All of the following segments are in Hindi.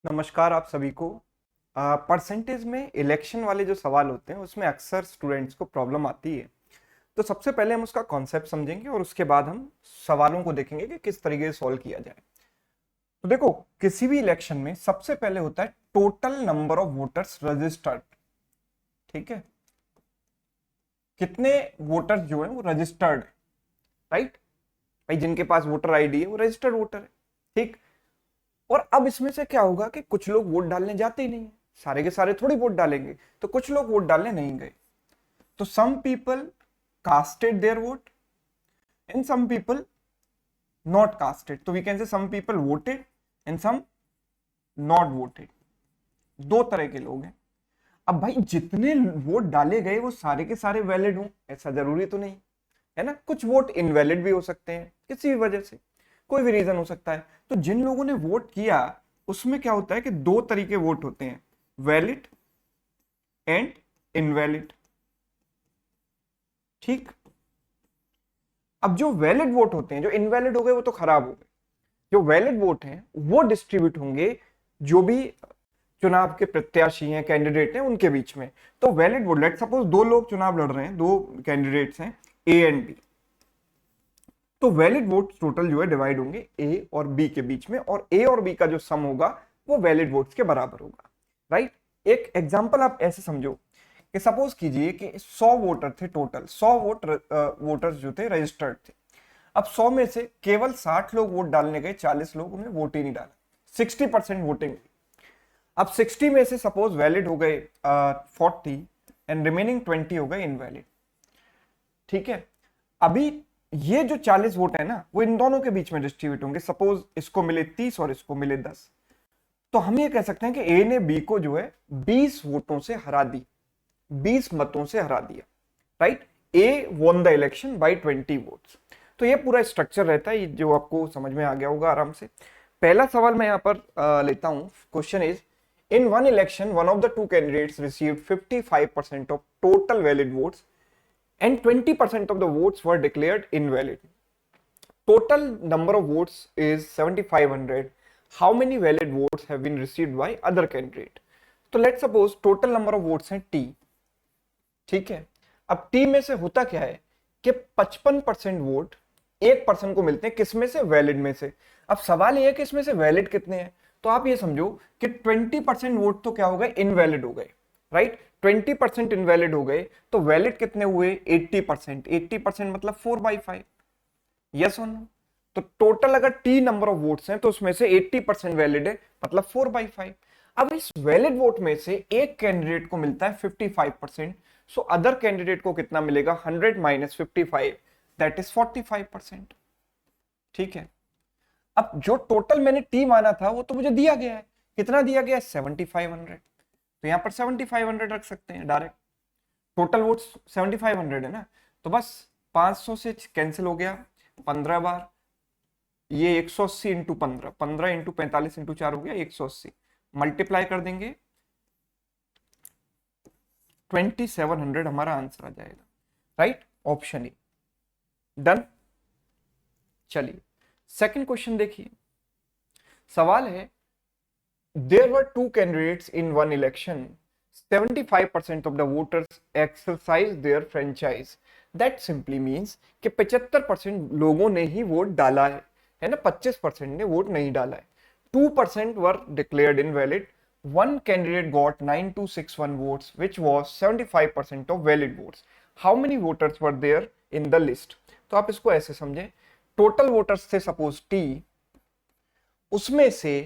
नमस्कार आप सभी को। परसेंटेज में इलेक्शन वाले जो सवाल होते हैं उसमें अक्सर स्टूडेंट्स को प्रॉब्लम आती है। तो सबसे पहले हम उसका कॉन्सेप्ट समझेंगे और उसके बाद हम सवालों को देखेंगे कि किस तरीके से सॉल्व किया जाए। तो देखो, किसी भी इलेक्शन में सबसे पहले होता है total number of voters registered. ठीक है, कितने वोटर्स जो है वो रजिस्टर्ड है, राइट भाई। जिनके पास वोटर आईडी है वो रजिस्टर्ड वोटर है। ठीक। और अब इसमें से क्या होगा कि कुछ लोग वोट डालने जाते ही नहीं है, सारे के सारे थोड़ी वोट डालेंगे, तो कुछ लोग वोट डालने नहीं गए। तो some people casted their vote and some people not casted. तो we can say some people voted and some not voted. दो तरह के लोग हैं। अब भाई जितने वोट डाले गए वो सारे के सारे वैलिड हों ऐसा जरूरी तो नहीं है ना। कुछ वोट इनवैलिड भी हो सकते हैं किसी भी वजह से, कोई भी रीजन हो सकता है। तो जिन लोगों ने वोट किया उसमें क्या होता है कि दो तरीके वोट होते हैं, वैलिड एंड इनवैलिड। ठीक। अब जो वैलिड वोट होते हैं, जो इनवैलिड हो गए वो तो खराब हो गए। जो वैलिड वोट हैं वो डिस्ट्रीब्यूट होंगे जो भी चुनाव के प्रत्याशी हैं, कैंडिडेट हैं, उनके बीच में। तो वैलिड वोट, लेट सपोज दो लोग चुनाव लड़ रहे हैं, दो कैंडिडेट्स हैं ए एंड बी। तो वैलिड वोट टोटल जो है डिवाइड होंगे ए और बी के बीच में, और ए और बी का जो सम होगा वो वैलिड वोट्स के बराबर होगा, राइट। एक एग्जांपल आप ऐसे समझो कि सपोज कीजिए कि 100 वोटर थे, टोटल 100 वोटर्स जो थे रजिस्टर्ड थे। अब 100 में से केवल 60 लोग वोट डालने गए, 40 लोग उन्हें वोट ही नहीं डाला। 60% वोटिंग। अब 60 में से सपोज वैलिड हो गए 40 एंड रिमेनिंग 20 हो गए इनवैलिड। ठीक है। अभी ये जो 40 वोट है ना वो इन दोनों के बीच में डिस्ट्रीब्यूट होंगे। सपोज इसको मिले 30 और इसको मिले 10। तो हम ये कह सकते हैं कि ए ने बी को जो है 20 वोटों से हरा दी, 20 मतों से हरा दिया, right. A won the election by 20 votes. तो ये पूरा स्ट्रक्चर रहता है, जो आपको समझ में आ गया होगा आराम से। पहला सवाल मैं यहां पर लेता हूं। Question is, in one election one of the two candidates received 55% of total valid votes and 20% of the votes were declared invalid. Total number of votes is 7500. How many valid votes have been received by other candidate? तो let's suppose total number of votes हैं T। ठीक है। अब T में से होता क्या है कि 55% वोट 1% को मिलते हैं, किसमें से? वैलिड में से। अब सवाल ये है कि इसमें से वैलिड कितने हैं। तो आप ये समझो कि 20% वोट तो क्या हो गए? इनवैलिड हो गए, राइट। 20% इनवैलिड हो गए तो वैलिड कितने हुए? 80%। 80% मतलब 4/5। यस और नो? तो टोटल अगर टी नंबर ऑफ वोट्स हैं तो उसमें से 80% वैलिड है, मतलब 4/5। अब इस वैलिड वोट में से एक कैंडिडेट को मिलता है 55%। सो अदर कैंडिडेट को कितना मिलेगा? 100 माइनस 55, दैट इज 45%। ठीक है। अब जो टोटल मैंने टी माना था वो तो मुझे दिया गया है। कितना दिया गया है? 7500। तो यहां पर 7500 रख सकते हैं डायरेक्ट। टोटल वोट्स 7500 है ना, तो बस 500 से कैंसिल हो गया 15 बार। ये 180 इंटू 15, 15 इंटू 45 इंटू 4 हो गया 180। मल्टीप्लाई कर देंगे 2700 हमारा आंसर आ जाएगा, राइट। Option A done. चलिए सेकंड क्वेश्चन देखिए। सवाल है, there were two candidates in one election. 75% of the voters exercised their franchise. That simply means कि 75% लोगों ने ही वोट डाला है ना, 25% ने वोट नहीं डाला है। 2% were declared invalid. One candidate got 9261 votes, which was 75% of valid votes. How many voters were there in the list? तो आप इसको ऐसे समझें, टोटल वोटर्स थे सपोज T, उसमें से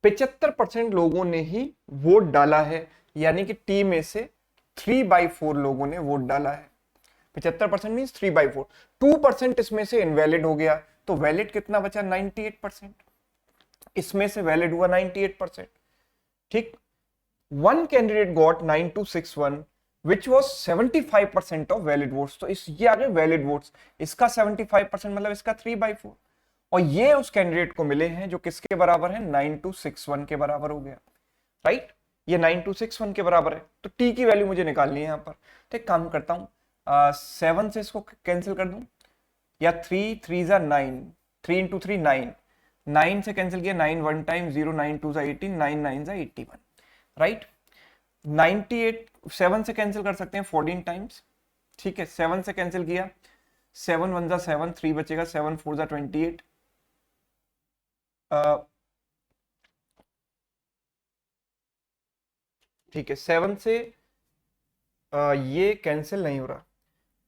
75% लोगों ने ही वोट डाला है, यानी कि टी में से 3/4 लोगों ने वोट डाला है। 75% मींस 3/4। 2% इसमें से इनवैलिड हो गया, तो वैलिड कितना बचा? 98%। इसमें से वैलिड हुआ 98%। ठीक। One candidate got 9261 which was 75% of valid votes. तो इस ये आ गए वैलिड वोट्स, इसका 75% मतलब इसका 3/4। और ये उस कैंडिडेट को मिले हैं जो किसके बराबर है? 9261 के बराबर हो गया, राइट। ये 9261 के बराबर है, तो टी की वैल्यू मुझे निकालनी है यहां पर। तो एक काम करता हूं, 7 से इसको कैंसिल कर दूं, या 3 3 9, 3 इंटू 3 9, 9 से कैंसिल किया, 9 वन टाइम, 0 9 टू सा 18, 9 9 सा 81, राइट। 98 7 से कैंसिल कर सकते हैं 14 टाइम्स, ठीक है। 7 से कैंसिल किया, 7 1 सा 7, 3 बचेगा, 7 4 सा 28, ठीक है। 7 से ये कैंसिल नहीं हो रहा,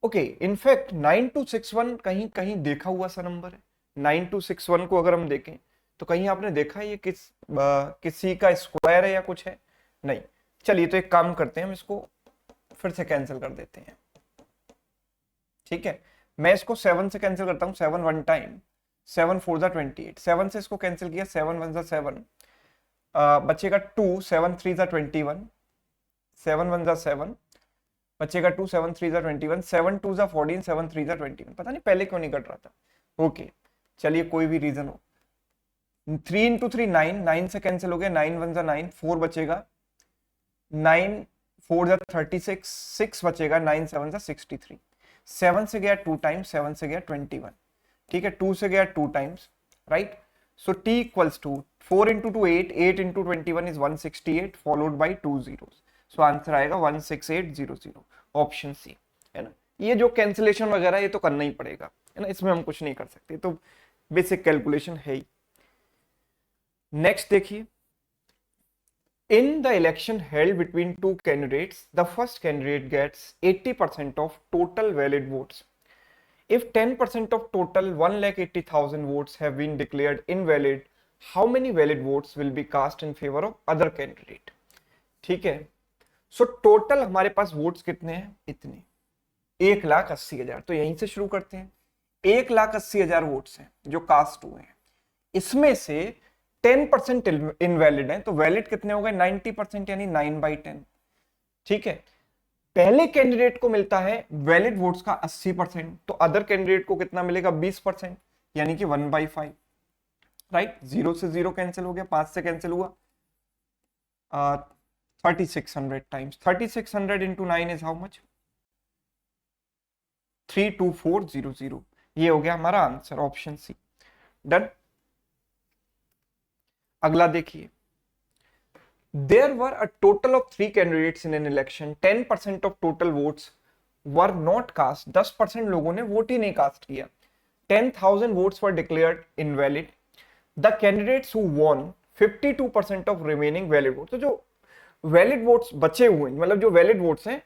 ओके। इनफैक्ट 9261 कहीं कहीं देखा हुआ सा नंबर है। 9261 को अगर हम देखें तो कहीं आपने देखा है ये किसी का स्क्वायर है या कुछ है? नहीं। चलिए तो एक काम करते हैं, हम इसको फिर से कैंसिल कर देते हैं, ठीक है। मैं इसको 7 से कैंसिल करता हूं, 7 वन टाइम, 7 4 सा 28, 7 से इसको कैंसिल किया, 7 1 सा 7, बचेगा 2, 7 3 सा 21, 7 1 सा 7, बचेगा 2, 7 3 सा 21, 7 2 सा 14, 7 3 सा 21। पता नहीं पहले क्यों नहीं कट रहा था, ओके। चलिए कोई भी रीजन हो। 3 इंटू 3 9, 9 से कैंसिल हो गया, 9 1 सा 9, 4 बचेगा, 9 4 सा 36, 6 बचेगा, 9 7 सा 63। 7 से गया 2 टाइम्स, 7 से गया 21, ठीक है। 2 से गया 2 times, right. So t equals to 4 into 2 8, 8 into 21 is 168 followed by 2 zeros। So answer आएगा 16800, ऑप्शन सी, है ना। ये जो कैंसिलेशन वगैरह ये तो करना ही पड़ेगा, है ना, इसमें हम कुछ नहीं कर सकते, तो बेसिक कैलकुलेशन है ही। नेक्स्ट देखिए, in the election held between two candidates, the first candidate gets 80% of total valid votes. If 10% of total 1,80,000 votes have been declared invalid, how many valid votes will be cast in favor of other candidate? ठीक है। सो टोटल हमारे पास वोट्स कितने हैं? इतने, 1,80,000। तो यहीं से शुरू करते हैं। 1,80,000 वोट्स हैं जो कास्ट हुए हैं, इसमें से 10% इनवैलिड है, तो वैलिड कितने हो गए? 90%, यानी 9/10, ठीक है। पहले कैंडिडेट को मिलता है वैलिड वोट्स का 80%, तो अदर कैंडिडेट को कितना मिलेगा? 20%, यानी कि 1/5, राइट। 0 से 0 कैंसिल हो गया, 5 से कैंसिल हुआ, 3600 times, 3600 into 9 is how much? 32400। ये हो गया हमारा आंसर, ऑप्शन सी, डन। अगला देखिए, there were a total of 3 candidates in an election, 10% of total votes were not cast, 10% लोगों ने वोट ही नहीं कास्ट किया, 10,000 votes were declared invalid, the candidates who won 52% of remaining valid votes। तो जो वैलिड वोट्स बचे हुए, मतलब जो वैलिड वोट्स हैं,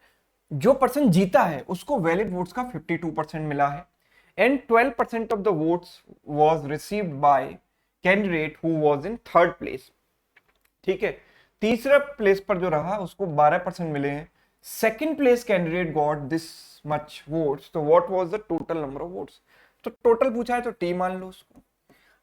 जो पर्सन जीता है उसको वैलिड वोट्स का 52% मिला है, and 12% of the votes was received by candidate who was in third place, ठीक है। तीसरा प्लेस पर जो रहा उसको 12% मिले हैं। Second place candidate got this much votes, तो what was the total number of votes? तो टोटल पूछा है तो टी मान लो उसको।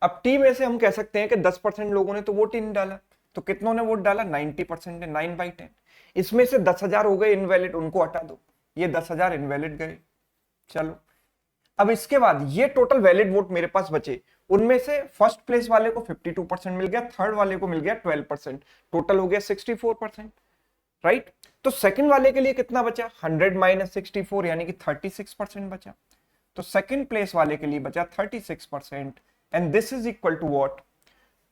अब टी में से हम कह सकते हैं कि 10% लोगों ने तो वोट ही नहीं डाला, तो कितनों ने वोट डाला? 90% है, 9/10। इसमें से 10,000 हो गए इनवैलिड, उनको हटा दो, ये 10,000 इनवैलिड गए। चलो, अब इसके बाद ये टोटल वैलिड वोट मेरे पास बचे, उनमें से फर्स्ट प्लेस वाले को 52% मिल गया, थर्ड वाले को मिल गया 12%, टोटल हो गया 64%, राइट। तो सेकंड वाले के लिए कितना बचा? 100 माइनस 64, यानी कि 36% बचा। तो सेकंड प्लेस वाले के लिए बचा 36%, and this is equal to what?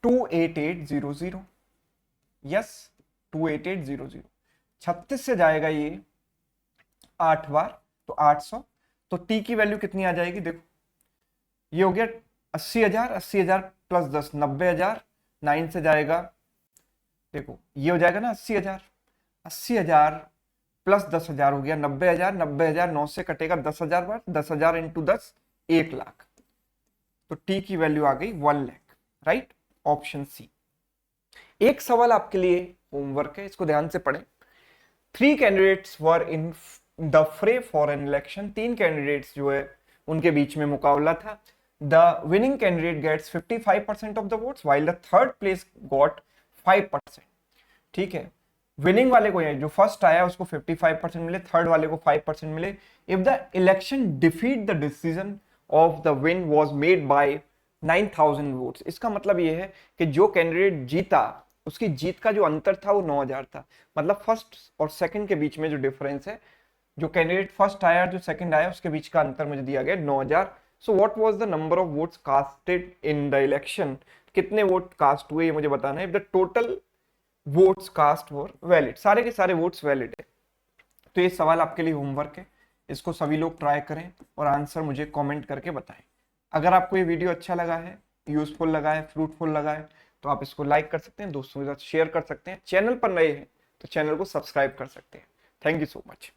28800। Yes, 28800। 36 से जाएगा ये 8 बार, तो 800। तो टी की वैल्यू कितनी आ जाएगी? देखो, ये हो गया 80,000, 80,000 प्लस 10, 90,000, 9 से जाएगा, देखो ये हो जाएगा ना 80,000, 80,000 प्लस 10,000 हो गया 90,000, 90,000 9 से कटेगा 10,000 बार, 10,000 इंटू 10, 1 लाख। तो टी की वैल्यू आ गई 1 लाख, राइट, ऑप्शन सी। एक सवाल आपके लिए होमवर्क है, इसको ध्यान से पढ़ें। 3 candidates were in the fray for an election, 3 candidates जो है उनके बीच में मुकाबला था। The winning candidate gets 55% of the votes while the third place got 5%, ठीक है। विनिंग वाले को, जो फर्स्ट आया उसको 55% मिले, थर्ड वाले को 5% मिले। If the election defeat the decision of the win was made by 9,000 votes, इसका मतलब ये है कि जो कैंडिडेट जीता उसकी जीत का जो अंतर था वो 9,000 था। मतलब फर्स्ट और सेकंड के बीच में जो डिफरेंस है, जो कैंडिडेट फर्स्ट आया जो सेकंड आया उसके बीच का अंतर मुझे दिया गया 9,000। So what was the number of votes casted in the election? कितने वोट कास्ट हुए ये मुझे बताना है। If the total votes cast were valid, सारे के सारे वोट्स वैलिड है। तो ये सवाल आपके लिए होमवर्क है, इसको सभी लोग ट्राई करें और आंसर मुझे कमेंट करके बताएं। अगर आपको ये वीडियो अच्छा लगा है, यूजफुल लगा है, फ्रूटफुल लगा है, तो आप इसको लाइक कर सकते हैं, दोस्तों के साथ शेयर कर सकते हैं। चैनल पर नए हैं तो चैनल को सब्सक्राइब कर सकते हैं। Thank you so much.